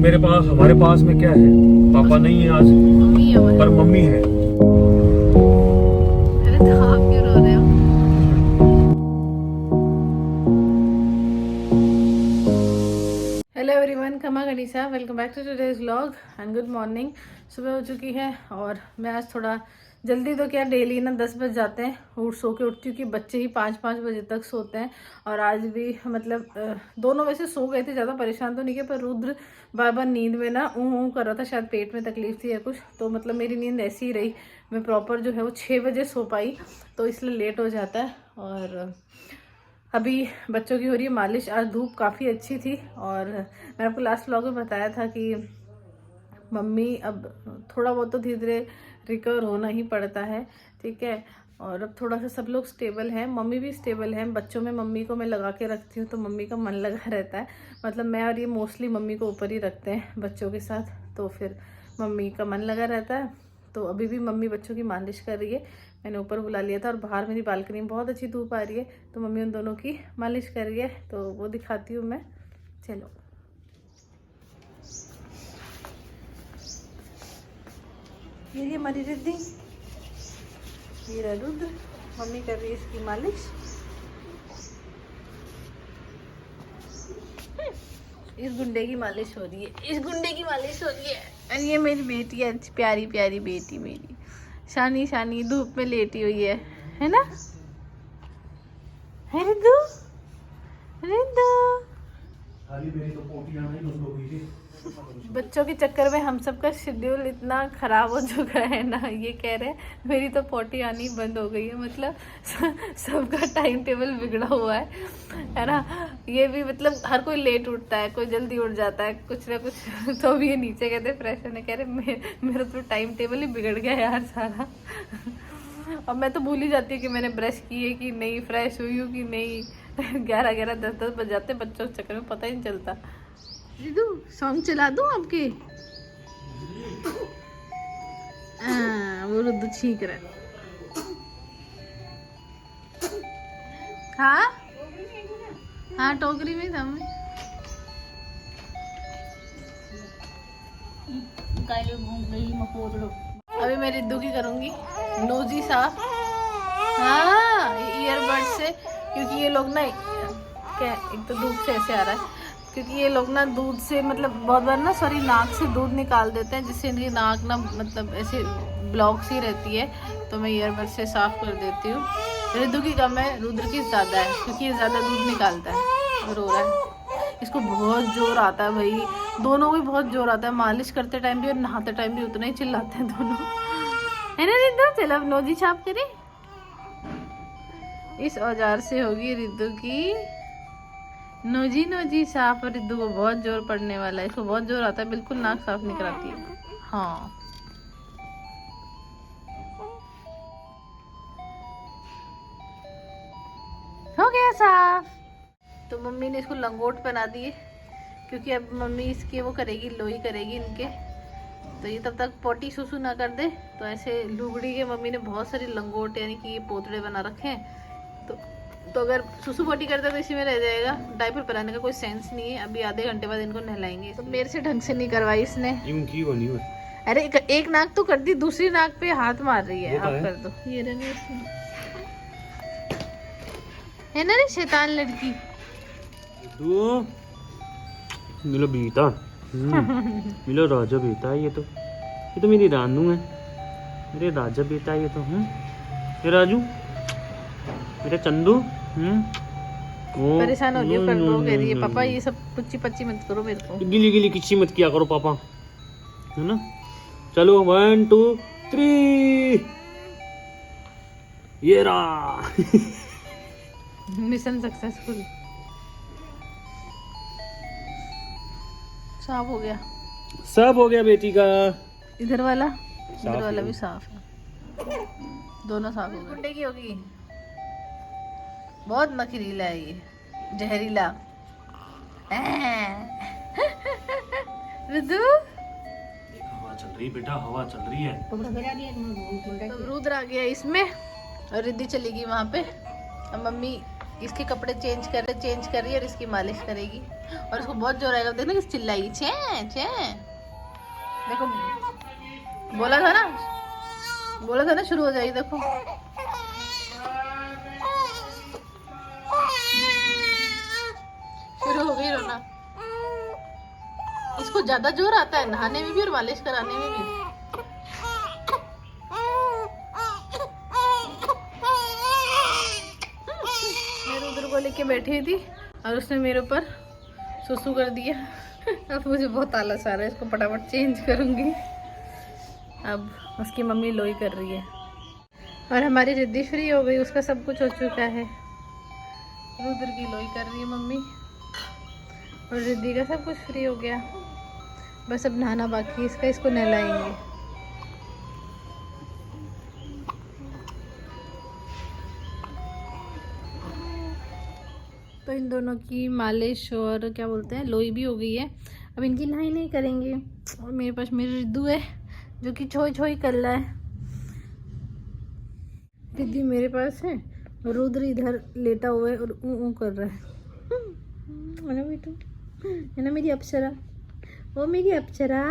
मेरे पास हमारे पास में क्या है, पापा नहीं है आज, मम्मी है पर मम्मी है। अरे तो आप क्यों रो रहे हो? हेलो एवरीवन, खमा गनीसा, welcome back to today's vlog and good morning. सुबह हो चुकी है और मैं आज थोड़ा जल्दी, तो क्या डेली ना 10 बज जाते हैं सो के उठती हूँ कि बच्चे ही 5-5 बजे तक सोते हैं। और आज भी मतलब दोनों वैसे सो गए थे, ज़्यादा परेशान तो नहीं किया, पर रुद्र बार बार नींद में ना ऊँ कर रहा था, शायद पेट में तकलीफ थी या कुछ, तो मतलब मेरी नींद ऐसी ही रही। मैं प्रॉपर जो है वो 6 बजे सो पाई, तो इसलिए लेट हो जाता है। और अभी बच्चों की हो रही है मालिश। आज धूप काफ़ी अच्छी थी और मैंने आपको लास्ट व्लॉग में बताया था कि मम्मी अब थोड़ा बहुत तो धीरे धीरे रिकवर होना ही पड़ता है, ठीक है। और अब थोड़ा सा सब लोग स्टेबल हैं, मम्मी भी स्टेबल हैं। बच्चों में मम्मी को मैं लगा के रखती हूँ तो मम्मी का मन लगा रहता है। मतलब मैं और ये मोस्टली मम्मी को ऊपर ही रखते हैं बच्चों के साथ, तो फिर मम्मी का मन लगा रहता है। तो अभी भी मम्मी बच्चों की मालिश कर रही है, मैंने ऊपर बुला लिया था। और बाहर मेरी बालकनी में बहुत अच्छी धूप आ रही है, तो मम्मी उन दोनों की मालिश कर रही है, तो वो दिखाती हूँ मैं। चलो, ये हमारी रिद्धि, ये रहा रुद्र, मम्मी कर रही है इसकी मालिश। इस गुंडे की मालिश हो रही है, इस गुंडे की मालिश हो रही है। और ये मेरी बेटी है, प्यारी प्यारी बेटी मेरी शानी शानी, धूप में लेटी हुई है ना? है रिद्धू, रिद्धू। बच्चों के चक्कर में हम सबका शेड्यूल इतना खराब हो चुका है ना, ये कह रहे हैं मेरी तो पोटी आनी बंद हो गई है। मतलब सबका टाइम टेबल बिगड़ा हुआ है ना। ये भी मतलब हर कोई लेट उठता है, कोई जल्दी उठ जाता है, कुछ ना कुछ। तो अभी ये नीचे कहते फ्रेश होने, कह रहे मेरा तो टाइम टेबल ही बिगड़ गया यार सारा। अब मैं तो भूल ही जाती हूँ कि मैंने ब्रश की है कि नहीं, फ्रेश हुई हूँ कि नहीं। 11-11, 10-10 बज जाते बच्चों के चक्कर में, पता ही नहीं चलता। दीदू सॉन्ग चला दूं आपके? वो रुद्र छींक रहा है। हाँ हाँ, टोकरी में था मैं। अभी मैं रिद्धू की करूंगी नोजी साफ। हाँ, ईयरबड से, क्योंकि ये लोग ना क्या, एक तो धूप से ऐसे आ रहा है, क्योंकि ये लोग ना दूध से मतलब बहुत बार ना सॉरी नाक से दूध निकाल देते हैं, जिससे इनकी नाक ना मतलब ऐसे ब्लॉक सी रहती है, तो मैं ईयरबड से साफ कर देती हूँ। रिद्धू की कम है, रुद्र की ज़्यादा है, क्योंकि ये ज़्यादा दूध निकालता है। रो रहा है, इसको बहुत जोर आता है भाई, दोनों को भी बहुत जोर आता है। मालिश करते टाइम भी और नहाते टाइम भी उतना ही चिल्लाते हैं दोनों, है ना रिद्धू? चलो अब नोजी छाप करें। इस औजार से होगी रिद्धू की नोजी नोजी साफ। और रिद्धू को बहुत जोर पड़ने वाला है, इसको बहुत जोर आता है, बिल्कुल नाक साफ नहीं कराती है। हाँ, हो गया साफ। तो मम्मी ने इसको लंगोट पहना दिए, क्योंकि अब मम्मी इसकी वो करेगी, लोई करेगी इनके, तो ये तब तक पोटी सुसु ना कर दे। तो ऐसे लुगड़ी के मम्मी ने बहुत सारी लंगोट यानी कि ये पोतड़े बना रखे हैं, तो अगर सुसु पोटी करता तो इसी में रह जाएगा। डायपर पहनाने का कोई सेंस नहीं है। अभी आधे घंटे बाद इनको नहलाएंगे। तो मेरे से ढंग से नहीं करवाई इसने। अरे एक नाक तो कर दी, दूसरी नाक पे हाथ मार रही है। आप कर दो, ये है ना रे शैतान लड़की। मिलो बेटा, मिलो राजा बेटा है, ये तो मेरी रानू है, मेरे राजा बेटा है ये तो। ये राजू, मेरा चंदू। परेशान हो रही हो, कर दो, कह रही है पापा ये सब पुच्ची पच्ची मत करो मेरे को, गिली गिली किसी मत किया करो पापा, है ना। चलो 1 2 3, ये रहा। Mission successful. साफ हो गया, सब हो गया बेटी का। इधर वाला भी साफ है, दोनों साफ हो गए। गुंडे की होगी, बहुत नखरीला है ये, जहरीला। रुद्र, हवा चल रही बेटा, हवा चल रही है। तो रुद्र आ गया इसमें और रिद्धि चली गई वहाँ पे। अब मम्मी इसके कपड़े चेंज कर रही है और इसकी मालिश करेगी। और इसको बहुत जोर आएगा, देखना किस चिल्लाएगी, छे छे। देखो बोला था ना शुरू हो जाएगी। देखो शुरू हो गई रोना। इसको ज्यादा जोर आता है नहाने में भी और मालिश कराने में भी। मैं रुद्र को लेके बैठी हुई थी और उसने मेरे ऊपर सुसु कर दिया। अब मुझे बहुत आलस आ रहा है, इसको फटाफट चेंज करूंगी। अब उसकी मम्मी लोई कर रही है और हमारी रिद्धि फ्री हो गई, उसका सब कुछ हो चुका है। रुद्र की लोई कर रही है मम्मी और रिद्धि का सब कुछ फ्री हो गया। बस अब नहाना बाकी इसका, इसको नहलाएंगे। तो इन दोनों की मालिश और क्या बोलते हैं लोई भी हो गई है। अब इनकी नहाई नहीं करेंगे। और मेरे पास मेरी रिद्धू है जो कि छोई छोई कर रहा है। रिद्धि मेरे पास है और रुद्र इधर लेटा हुआ है और ऊ कर रहा है ना बेटू, है ना मेरी अप्सरा, वो मेरी अप्सरा।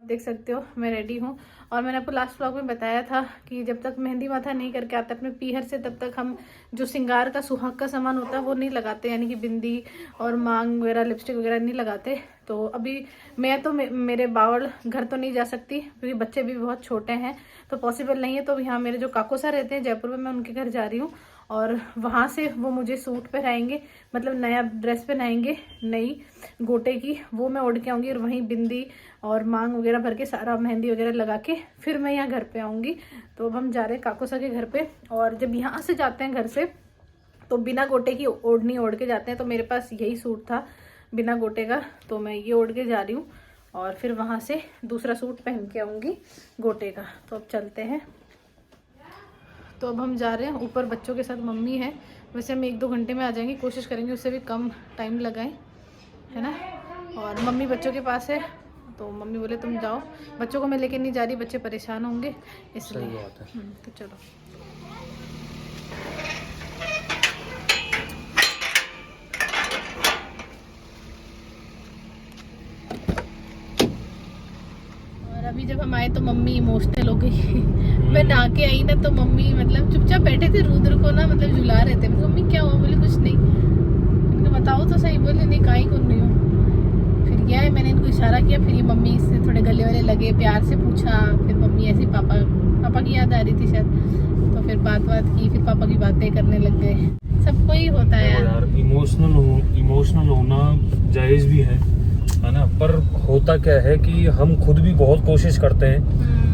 देख सकते हो मैं रेडी हूँ। और मैंने आपको लास्ट व्लॉग में बताया था कि जब तक मेहंदी माथा नहीं करके आता अपने पीहर से, तब तक हम जो श्रृंगार का सुहाग का सामान होता है वो नहीं लगाते, यानी कि बिंदी और मांग वगैरह लिपस्टिक वगैरह नहीं लगाते। तो अभी मैं तो मेरे बावड़ घर तो नहीं जा सकती क्योंकि बच्चे भी बहुत छोटे हैं, तो पॉसिबल नहीं है। तो यहाँ मेरे जो काकोसा रहते हैं जयपुर में, मैं उनके घर जा रही हूँ और वहाँ से वो मुझे सूट पहनाएंगे, मतलब नया ड्रेस पहनाएंगे नई गोटे की, वो मैं ओढ़ के आऊँगी और वहीं बिंदी और मांग वगैरह भर के सारा मेहंदी वगैरह लगा के फिर मैं यहाँ घर पे आऊँगी। तो अब हम जा रहे हैं काकोसा के घर पे। और जब यहाँ से जाते हैं घर से तो बिना गोटे की ओढ़नी ओढ़ के जाते हैं। तो मेरे पास यही सूट था बिना गोटे का, तो मैं ये ओढ़ के जा रही हूँ और फिर वहाँ से दूसरा सूट पहन के आऊँगी गोटे का। तो अब चलते हैं। तो अब हम जा रहे हैं ऊपर, बच्चों के साथ मम्मी है। वैसे हम 1-2 घंटे में आ जाएंगे, कोशिश करेंगे उससे भी कम टाइम लगाएं, है ना। और मम्मी बच्चों के पास है तो मम्मी बोले तुम जाओ, बच्चों को मैं लेके नहीं जा रही, बच्चे परेशान होंगे इसलिए। तो चलो। अभी जब हम आए तो मम्मी इमोशनल हो गई। मैं नहा के आई ना तो मम्मी मतलब चुपचाप बैठे थे, रुद्र को ना मतलब झुला रहे थे। मम्मी क्या हुआ? बोले कुछ नहीं। मैंने बताओ तो सही। बोले नहीं काई को नहीं हो। फिर क्या है, मैंने इनको इशारा किया, फिर ये मम्मी से थोड़े गले वाले लगे, प्यार से पूछा। फिर मम्मी ऐसे पापा की याद आ रही थी शायद, तो फिर बात की, फिर पापा की बातें करने लग गए। सबको ही होता है यार। इमोशनल होना जायज़ भी है ना। पर होता क्या है कि हम खुद भी बहुत कोशिश करते हैं,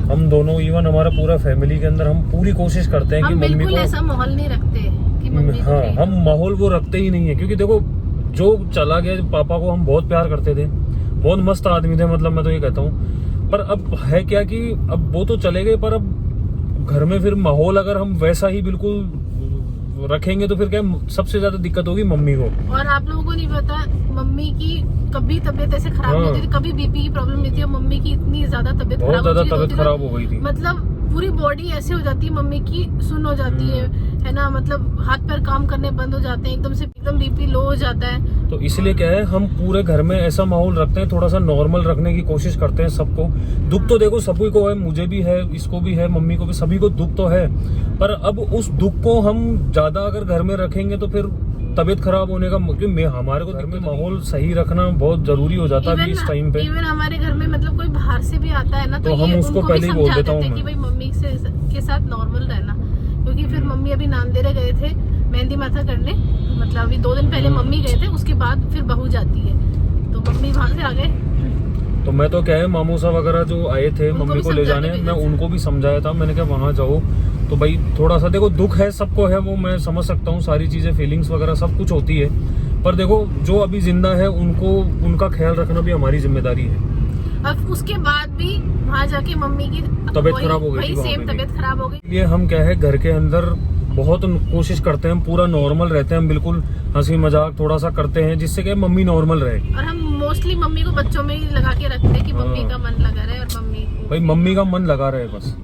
हम दोनों, इवन हमारा पूरा फैमिली के अंदर हम पूरी कोशिश करते हैं कि मम्मी को ऐसा माहौल नहीं रखते कि मम्मी हाँ, हम माहौल वो रखते ही नहीं है। क्योंकि देखो जो चला गया, पापा को हम बहुत प्यार करते थे, बहुत मस्त आदमी थे, मतलब मैं तो ये कहता हूँ। पर अब है क्या कि अब वो तो चले गए, पर अब घर में फिर माहौल अगर हम वैसा ही बिल्कुल रखेंगे तो फिर क्या सबसे ज्यादा दिक्कत होगी मम्मी को। और आप लोगों को नहीं पता मम्मी की कभी तबीयत ऐसे खराब नहीं होती थी, कभी बीपी की प्रॉब्लम नहीं थी। मम्मी की इतनी ज्यादा तबीयत खराब हो गई थी, मतलब पूरी बॉडी ऐसे हो जाती है मम्मी की, सुन हो जाती है ना, मतलब हाथ पैर काम करने बंद हो जाते हैं, एकदम बीपी लो हो जाता है। तो इसलिए क्या है, हम पूरे घर में ऐसा माहौल रखते हैं, थोड़ा सा नॉर्मल रखने की कोशिश करते हैं सबको। दुख तो देखो सभी को है, मुझे भी है, इसको भी है, मम्मी को भी, सभी को दुख तो है। पर अब उस दुख को हम ज्यादा अगर घर में रखेंगे तो फिर तबीयत खराब होने का, क्योंकि हमारे को घर में माहौल सही रखना बहुत जरूरी हो जाता है इस टाइम पे। इवन हमारे घर में मतलब कोई बाहर से भी आता है ना तो हम उसको पहले ही बोल देता हूँ कि भाई मम्मी के साथ नॉर्मल रहना। क्योंकि फिर मम्मी अभी नांदेरे गए थे मेहंदी माथा करने, मतलब अभी 2 दिन पहले मम्मी गए थे, उसके बाद फिर बहू जाती है, तो मम्मी वहां से आ गए। तो मैं तो क्या है, मामूसा वगैरह जो आए थे मम्मी को ले जाने, मैं उनको भी समझाया था। मैंने कहा वहां जाओ तो भाई थोड़ा सा देखो, दुख है सबको है, वो मैं समझ सकता हूँ, सारी चीजें फीलिंग्स वगैरह सब कुछ होती है। पर देखो जो अभी जिंदा है उनको, उनका ख्याल रखना भी हमारी जिम्मेदारी है। अब उसके बाद भी वहाँ जाके मम्मी की तबीयत खराब हो गई थी, सेम तबीयत खराब हो गई। ये हम क्या है, घर के अंदर बहुत कोशिश करते हैं, पूरा नॉर्मल रहते हैं, बिल्कुल हंसी मजाक थोड़ा सा करते हैं, जिससे क्या मम्मी नॉर्मल रहे। और हम मोस्टली मम्मी को बच्चों में ही लगा के रखते हैं कि मम्मी का मन लगा रहे और मम्मी भाई मम्मी का मन लगा रहे बस।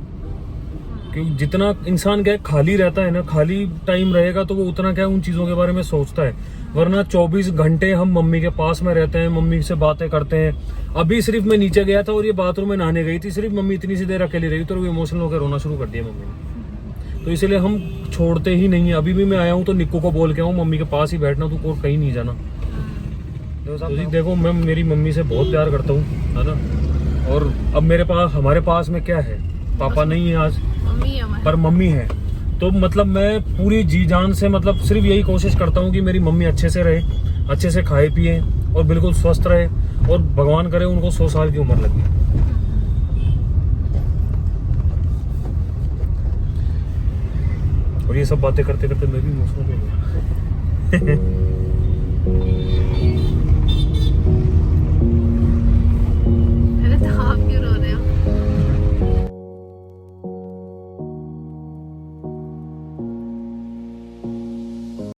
क्योंकि जितना इंसान क्या है खाली रहता है ना, खाली टाइम रहेगा तो वो उतना क्या है उन चीजों के बारे में सोचता है। वरना 24 घंटे हम मम्मी के पास में रहते हैं, मम्मी से बातें करते हैं। अभी सिर्फ मैं नीचे गया था और ये बाथरूम में नहाने गई थी, सिर्फ मम्मी इतनी सी देर अकेली रही तो वो इमोशनल होकर रोना शुरू कर दिया मम्मी ने। तो इसलिए हम छोड़ते ही नहीं है। अभी भी मैं आया हूँ तो निक्को को बोल के आऊँ मम्मी के पास ही बैठना, तू और कहीं नहीं जाना। तो जी देखो, मैं मेरी मम्मी से बहुत प्यार करता हूँ, है ना। और अब मेरे पास, हमारे पास में क्या है, पापा नहीं है आज, पर मम्मी है। तो मतलब मैं पूरी जी जान से मतलब सिर्फ यही कोशिश करता हूँ कि मेरी मम्मी अच्छे से रहे, अच्छे से खाए पिए और बिल्कुल स्वस्थ रहे, और भगवान करे उनको 100 साल की उम्र लगे। और ये सब बातें करते करते मैं भी इमोशनल हो गया।